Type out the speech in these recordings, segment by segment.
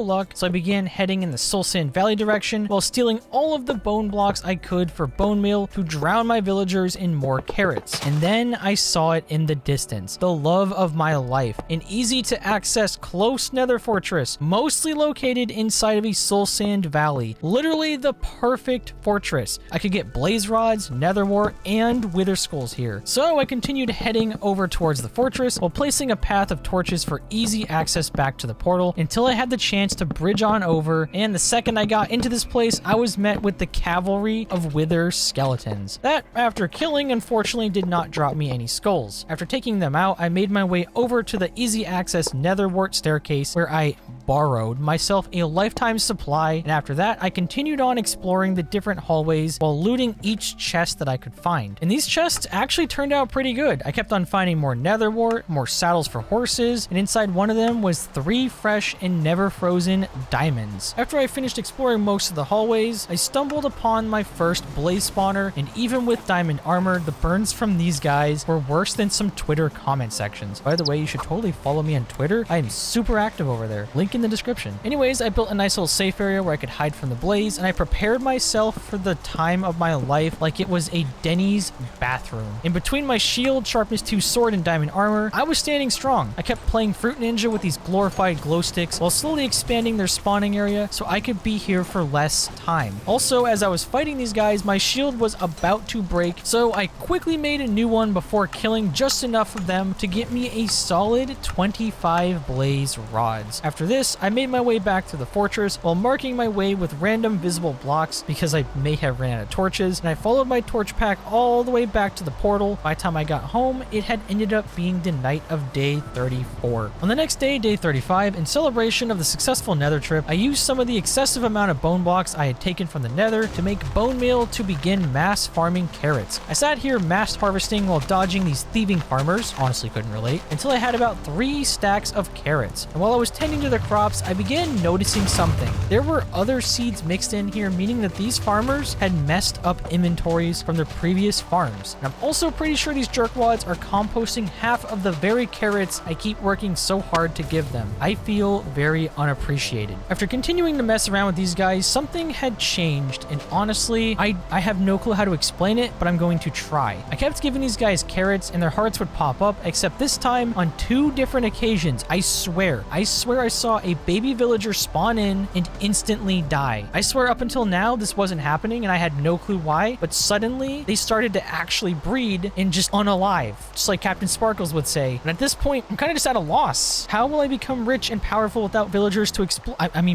luck, so I began heading in the Soul Sand Valley direction while stealing all of the bone blocks I could for bone meal to drown my villagers in more carrots. And then I saw it in the distance, the love of my life, an easy to access close nether fortress, mostly located inside of a Soul Sand Valley. Literally the perfect fortress. I could get blaze rods, nether wart, and wither skulls here. So I continued heading over towards the fortress while placing a path of torches for easy access back to the portal until I had the chance to bridge on over, and the second I got into this place, I was met with the cavalry of wither skeletons. That, after killing, unfortunately did not drop me any skulls. After taking them out, I made my way over to the easy access nether wart staircase where I borrowed myself a lifetime supply, and after that I continued on exploring the different hallways while looting each chest that I could find. And these chests actually turned out pretty good. I kept on finding more nether wart, more saddles for horses, and inside one of them was 3 fresh and never frozen diamonds. After I finished exploring most of the hallways, I stumbled upon my first blaze spawner, and even with diamond armor, the burns from these guys were worse than some Twitter comment sections. By the way, you should totally follow me on Twitter. I am super active over there. Link in the description. Anyways, I built a nice little safe area where I could hide from the blaze, and I prepared myself for the time of my life like it was a Denny's bathroom. In between my shield, sharpness 2 sword, and diamond armor, I was standing strong. I kept playing Fruit Ninja with these glorified glow sticks while slowly expanding their spawning area so I could be here for less time. Also, as I was fighting these guys, my shield was about to break, so I quickly made a new one before killing just enough of them to get me a solid 25 blaze rods. After this, I made my way back to the fortress while marking my way with random visible blocks because I may have ran out of torches, and I followed my torch pack all the way back to the portal. By the time I got home, it had ended up being the night of day 34. On the next day, day 35, in celebration of the successful nether trip, I used some of the excessive amount of bone blocks I had taken from the nether to make bone meal to begin mass farming carrots. I sat here mass harvesting while dodging these thieving farmers, honestly couldn't relate, until I had about 3 stacks of carrots. And while I was tending to the crops, I began noticing something. There were other seeds mixed in here, meaning that these farmers had messed up inventories from their previous farms. And I'm also pretty sure these jerkwads are composting half of the very carrots I keep working so hard to give them. I feel very unappreciated. After continuing to mess around with these guys, something had changed, and honestly, I have no clue how to explain it, but I'm going to try. I kept giving these guys carrots and their hearts would pop up, except this time on 2 different occasions. I swear I saw a baby villager spawn in and instantly die. I swear up until now this wasn't happening and I had no clue why, but suddenly they started to actually breed and just unalive, just like Captain Sparkles would say. And at this point, I'm kind of just at a loss. How will I become rich and powerful without villagers to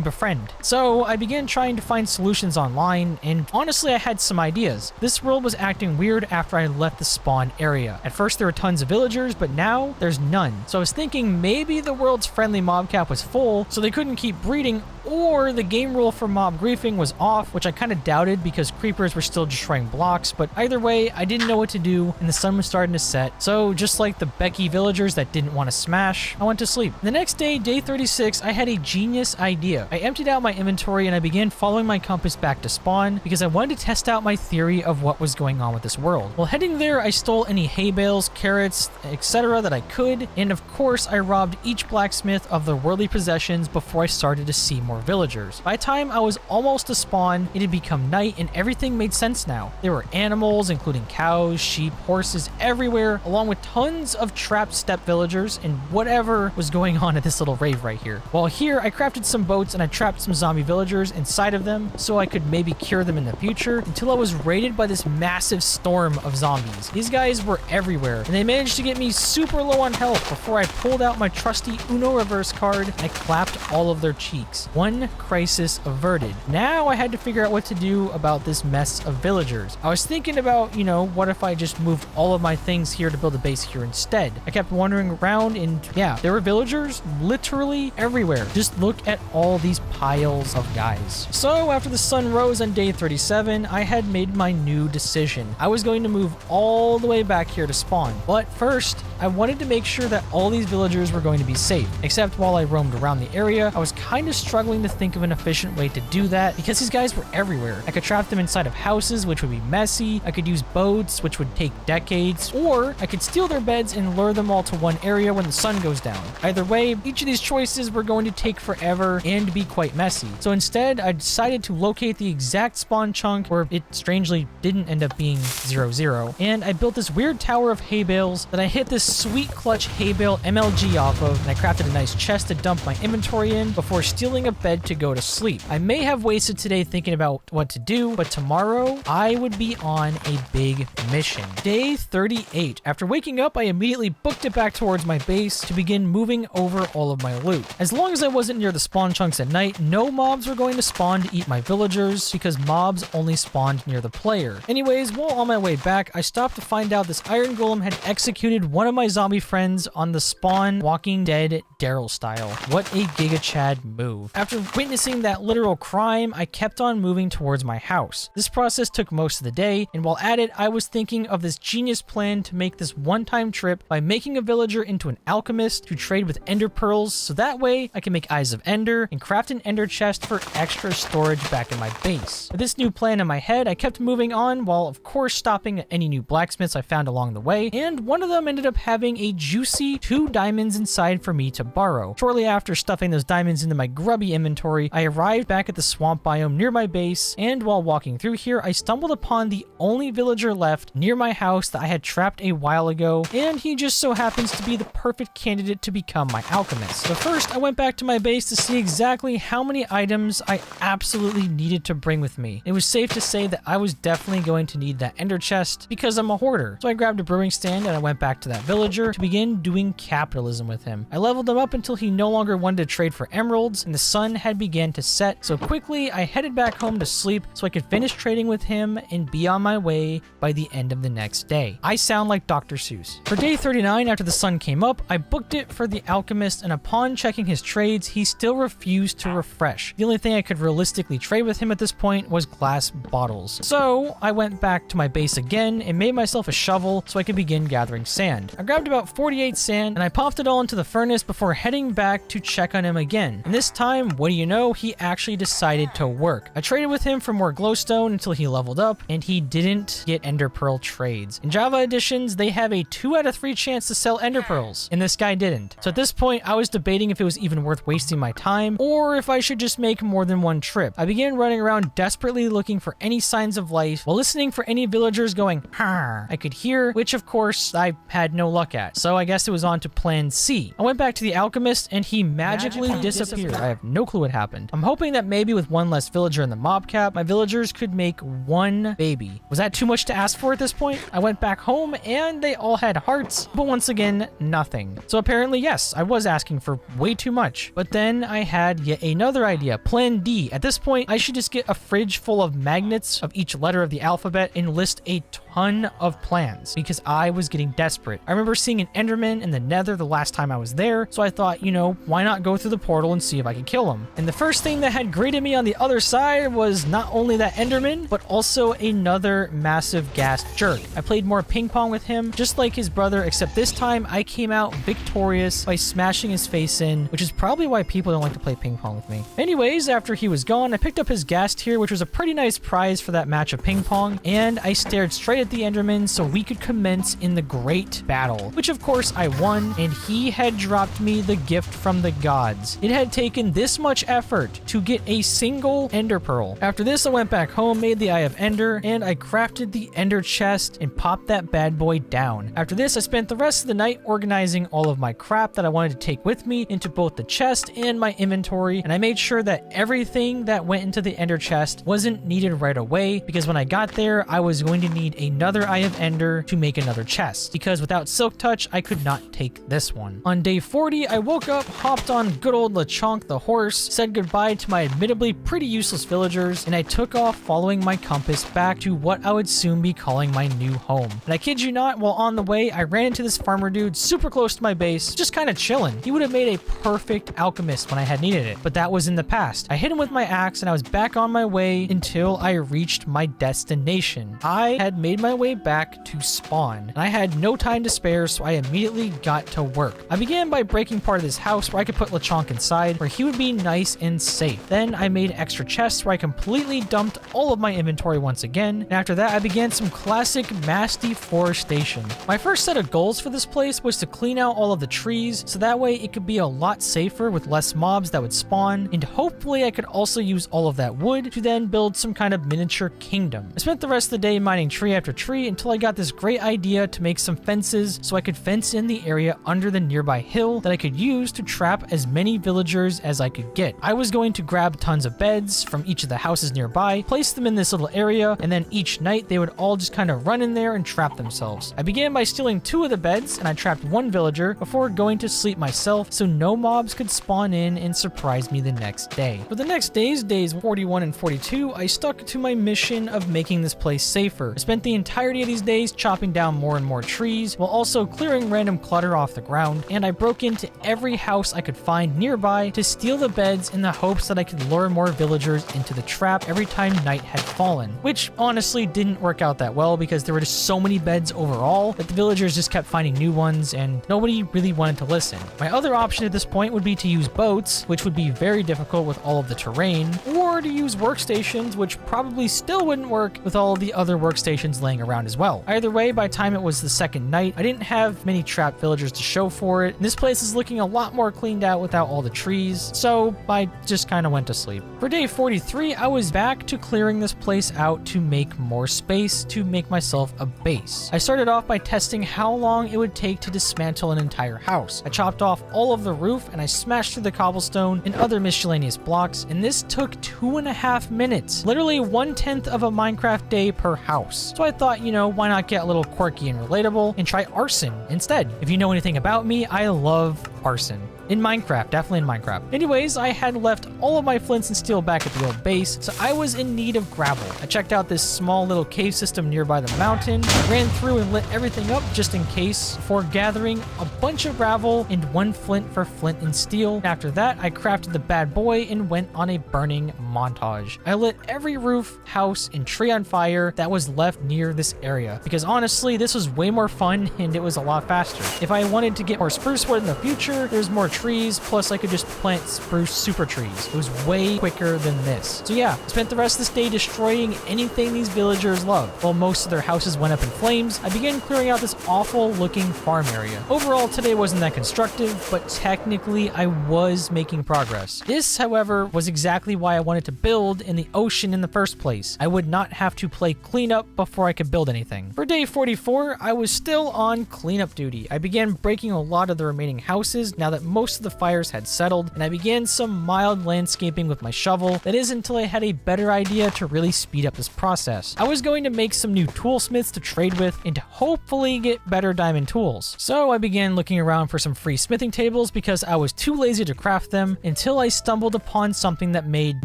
befriend? So I began trying to find solutions online, and honestly I had some ideas. This world was acting weird after I left the spawn area. At first there were tons of villagers, but now there's none. So I was thinking maybe the world's friendly mob cap was full, so they couldn't keep breeding, or the game rule for mob griefing was off, which I kind of doubted because creepers were still destroying blocks. But either way, I didn't know what to do, and the sun was starting to set. So just like the Becky villagers that didn't want to smash, I went to sleep. The next day, day 36, I had a genius idea. I emptied out my inventory and I began following my compass back to spawn because I wanted to test out my theory of what was going on with this world. While heading there, I stole any hay bales, carrots, etc. that I could, and of course I robbed each blacksmith of their worldly possessions before I started to see more villagers. By the time I was almost to spawn, it had become night and everything made sense now. There were animals, including cows, sheep, horses everywhere, along with tons of trapped steppe villagers and whatever was going on at this little rave right here. While here, I crafted some boats and I trapped some zombie villagers inside of them so I could maybe cure them in the future until I was raided by this massive storm of zombies. These guys were everywhere and they managed to get me super low on health before I pulled out my trusty Uno reverse card and I clapped all of their cheeks. One crisis averted. Now I had to figure out what to do about this mess of villagers. I was thinking about, what if I just moved all of my things here to build a base here instead? I kept wandering around and yeah, there were villagers literally everywhere. Just look at all these piles of guys. So after the sun rose on day 37, I had made my new decision. I was going to move all the way back here to spawn. But first, I wanted to make sure that all these villagers were going to be safe. Except while I roamed around the area, I was kind of struggling to think of an efficient way to do that because these guys were everywhere. I could trap them inside of houses, which would be messy. I could use boats, which would take decades, or I could steal their beds and lure them all to one area when the sun goes down. Either way, each of these choices were going to take forever and be quite messy. So instead, I decided to locate the exact spawn chunk where it strangely didn't end up being 0-0, and I built this weird tower of hay bales that I hit this sweet clutch hay bale MLG off of, and I crafted a nice chest to dump my inventory in before stealing a bed to go to sleep. I may have wasted today thinking about what to do, but tomorrow I would be on a big mission. Day 38. After waking up, I immediately booked it back towards my base to begin moving over all of my loot. As long as I wasn't near the spawn chunks at night, no mobs were going to spawn to eat my villagers because mobs only spawned near the player. Anyways, while on my way back, I stopped to find out this iron golem had executed one of my zombie friends on the spawn Walking Dead Daryl style. What a Giga Chad move. After witnessing that literal crime, I kept on moving towards my house. This process took most of the day, and while at it, I was thinking of this genius plan to make this one-time trip by making a villager into an alchemist to trade with ender pearls, so that way I can make Eyes of Ender and craft an ender chest for extra storage back in my base. With this new plan in my head, I kept moving on while of course stopping at any new blacksmiths I found along the way, and one of them ended up having a juicy 2 diamonds inside for me to borrow. Shortly after stuffing those diamonds into my grubby inventory, I arrived back at the swamp biome near my base, and while walking through here, I stumbled upon the only villager left near my house that I had trapped a while ago, and he just so happens to be the perfect candidate to become my alchemist. But first, I went back to my base to see exactly how many items I absolutely needed to bring with me. It was safe to say that I was definitely going to need that ender chest because I'm a hoarder. So I grabbed a brewing stand and I went back to that villager to begin doing capitalism with him. I leveled him up until he no longer wanted to trade for emeralds, and the sun had begun to set, so quickly I headed back home to sleep so I could finish trading with him and be on my way by the end of the next day. I sound like Dr. Seuss. For day 39, after the sun came up, I booked it for the alchemist, and upon checking his trades, he still refused to refresh. The only thing I could realistically trade with him at this point was glass bottles. So I went back to my base again and made myself a shovel so I could begin gathering sand. I grabbed about 48 sand and I popped it all into the furnace before heading back to check on him again. And this time, what do you know, he actually decided to work. I traded with him for more glowstone until he leveled up, and he didn't get ender pearl trades. In Java editions, they have a 2 out of 3 chance to sell ender pearls, and this guy didn't. So at this point, I was debating if it was even worth wasting my time or if I should just make more than one trip. I began running around desperately looking for any signs of life while listening for any villagers going "Har." I could hear, which of course I had no luck at. So I guess it was on to plan C. I went back to the alchemist and he magically disappeared. I have no clue what happened. I'm hoping that maybe with one less villager in the mob cap, my villagers could make 1 baby. Was that too much to ask for at this point? I went back home and they all had hearts, but once again, nothing. So apparently, yes, I was asking for way too much. But then I had yet another idea, plan D. At this point, I should just get a fridge full of magnets of each letter of the alphabet and list a ton of plans because I was getting desperate. I remember seeing an Enderman in the Nether the last time I was there, so I thought, you know, why not go through the portal and see if I can kill him? And the first thing that had greeted me on the other side was not only that Enderman, but also another massive gassed jerk. I played more ping pong with him, just like his brother, except this time I came out victorious by smashing his face in, which is probably why people don't like to play ping pong with me. Anyways, after he was gone, I picked up his gas tier, which was a pretty nice prize for that match of ping pong, and I stared straight at the Enderman so we could commence in the great battle, which of course I won, and he had dropped me the gift from the gods. It had taken this much effort to get a single ender pearl. After this, I went back home, made the Eye of Ender, and I crafted the ender chest and popped that bad boy down. After this, I spent the rest of the night organizing all of my crap that I wanted to take with me into both the chest and my inventory, and I made sure that everything that went into the ender chest wasn't needed right away, because when I got there, I was going to need another Eye of Ender to make another chest, because without Silk Touch, I could not take this one. On day 40, I woke up, hopped on good old LeChonk the horse, said goodbye to my admittedly pretty useless villagers, and I took off following my compass back to what I would soon be calling my new home. And I kid you not, while on the way, I ran into this farmer dude super close to my base, just kind of chilling. He would have made a perfect alchemist when I had needed it, but that was in the past. I hit him with my axe and I was back on my way until I reached my destination. I had made my way back to spawn, and I had no time to spare spare, so I immediately got to work. I began by breaking part of this house where I could put Lechonk inside, where he would be nice and safe. Then I made extra chests where I completely dumped all of my inventory once again, and after that I began some classic mass deforestation. My first set of goals for this place was to clean out all of the trees, so that way it could be a lot safer with less mobs that would spawn, and hopefully I could also use all of that wood to then build some kind of miniature kingdom. I spent the rest of the day mining tree after tree until I got this great idea to make some fences so I could fence in the area under the nearby hill that I could use to trap as many villagers as I could get. I was going to grab tons of beds from each of the houses nearby, place them in this little area, and then each night they would all just kind of run in there and trap themselves. I began by stealing 2 of the beds, and I trapped 1 villager before going to sleep myself so no mobs could spawn in and surprise me the next day. For the next days 41 and 42, I stuck to my mission of making this place safer. I spent the entirety of these days chopping down more and more trees while also clearing random clutter off the ground, and I broke into every house I could find nearby to steal the beds in the hopes that I could lure more villagers into the trap every time night had fallen, which honestly didn't work out that well because there were just so many beds overall that the villagers just kept finding new ones and nobody really wanted to listen. My other option at this point would be to use boats, which would be very difficult with all of the terrain, or to use workstations, which probably still wouldn't work with all of the other workstations laying around as well. Either way, by the time it was the second night, I didn't have many trapped villagers to show for it, and this place is looking a lot more cleaned out without all the trees, so I just kind of went to sleep. For day 43, I was back to clearing this place out to make more space to make myself a base. I started off by testing how long it would take to dismantle an entire house. I chopped off all of the roof and I smashed through the cobblestone and other miscellaneous blocks, and this took 2.5 minutes, literally 1/10 of a Minecraft day per house. So I thought, you know, why not get a little quirky and relatable and try arson instead? If you know anything about me, I love arson. In Minecraft, definitely in Minecraft. Anyways, I had left all of my flints and steel back at the old base, so I was in need of gravel. I checked out this small little cave system nearby the mountain, ran through and lit everything up just in case, before gathering a bunch of gravel and 1 flint for flint and steel. After that, I crafted the bad boy and went on a burning montage. I lit every roof, house, and tree on fire that was left near this area, because honestly, this was way more fun and it was a lot faster. If I wanted to get more spruce wood in the future, there's more trees, plus I could just plant spruce super trees. It was way quicker than this. So yeah, I spent the rest of this day destroying anything these villagers love. While most of their houses went up in flames, I began clearing out this awful looking farm area. Overall, today wasn't that constructive, but technically I was making progress. This, however, was exactly why I wanted to build in the ocean in the first place. I would not have to play cleanup before I could build anything. For day 44, I was still on cleanup duty. I began breaking a lot of the remaining houses now that most of the fires had settled, and I began some mild landscaping with my shovel. That is until I had a better idea to really speed up this process. I was going to make some new toolsmiths to trade with and hopefully get better diamond tools. So I began looking around for some free smithing tables because I was too lazy to craft them until I stumbled upon something that made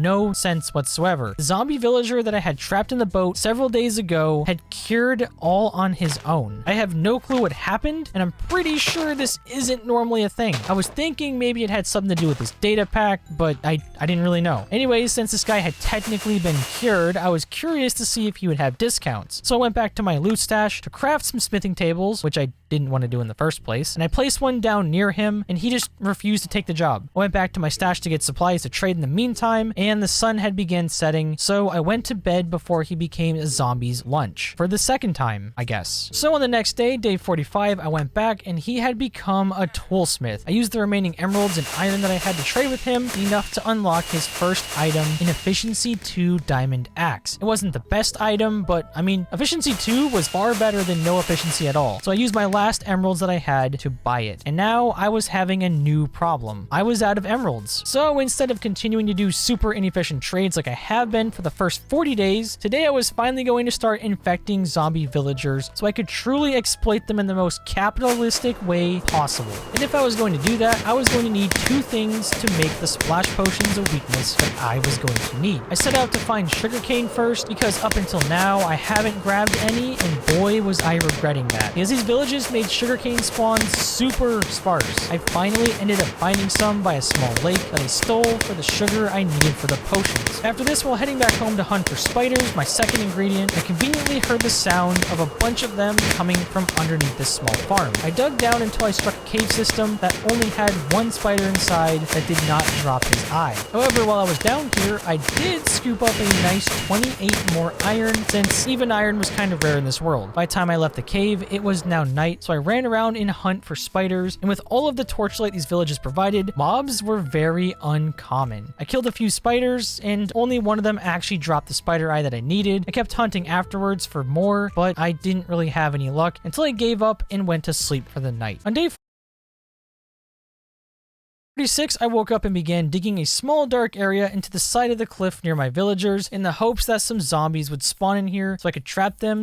no sense whatsoever. The zombie villager that I had trapped in the boat several days ago had cured all on his own. I have no clue what happened, and I'm pretty sure this isn't normally a thing. I was thinking maybe it had something to do with his data pack, but I didn't really know. Anyways, since this guy had technically been cured, I was curious to see if he would have discounts. So I went back to my loot stash to craft some smithing tables, which I didn't want to do in the first place, and I placed one down near him, and he just refused to take the job. I went back to my stash to get supplies to trade in the meantime, and the sun had begun setting, so I went to bed before he became a zombie's lunch. For the second time, I guess. So on the next day, day 45, I went back, and he had become a toolsmith. I used the remaining emeralds and iron that I had to trade with him enough to unlock his first item, an efficiency 2 diamond axe. It wasn't the best item, but I mean, efficiency 2 was far better than no efficiency at all. So I used my last emeralds that I had to buy it. And now I was having a new problem. I was out of emeralds. So instead of continuing to do super inefficient trades like I have been for the first 40 days, today I was finally going to start infecting zombie villagers so I could truly exploit them in the most capitalistic way possible. And if I was going to do that, I was going to need two things to make the splash potions a weakness that I was going to need. I set out to find sugarcane first because up until now I haven't grabbed any, and boy was I regretting that, because these villages made sugarcane spawns super sparse. I finally ended up finding some by a small lake that I stole for the sugar I needed for the potions. After this, while heading back home to hunt for spiders, my second ingredient, I conveniently heard the sound of a bunch of them coming from underneath this small farm. I dug down until I struck a cave system that only had one spider inside that did not drop his eye. However, while I was down here, I did scoop up a nice 28 more iron, since even iron was kind of rare in this world. By the time I left the cave, it was now night, so I ran around in a hunt for spiders, and with all of the torchlight these villages provided, mobs were very uncommon. I killed a few spiders, and only one of them actually dropped the spider eye that I needed. I kept hunting afterwards for more, but I didn't really have any luck until I gave up and went to sleep for the night. On day 36, I woke up and began digging a small dark area into the side of the cliff near my villagers in the hopes that some zombies would spawn in here so I could trap them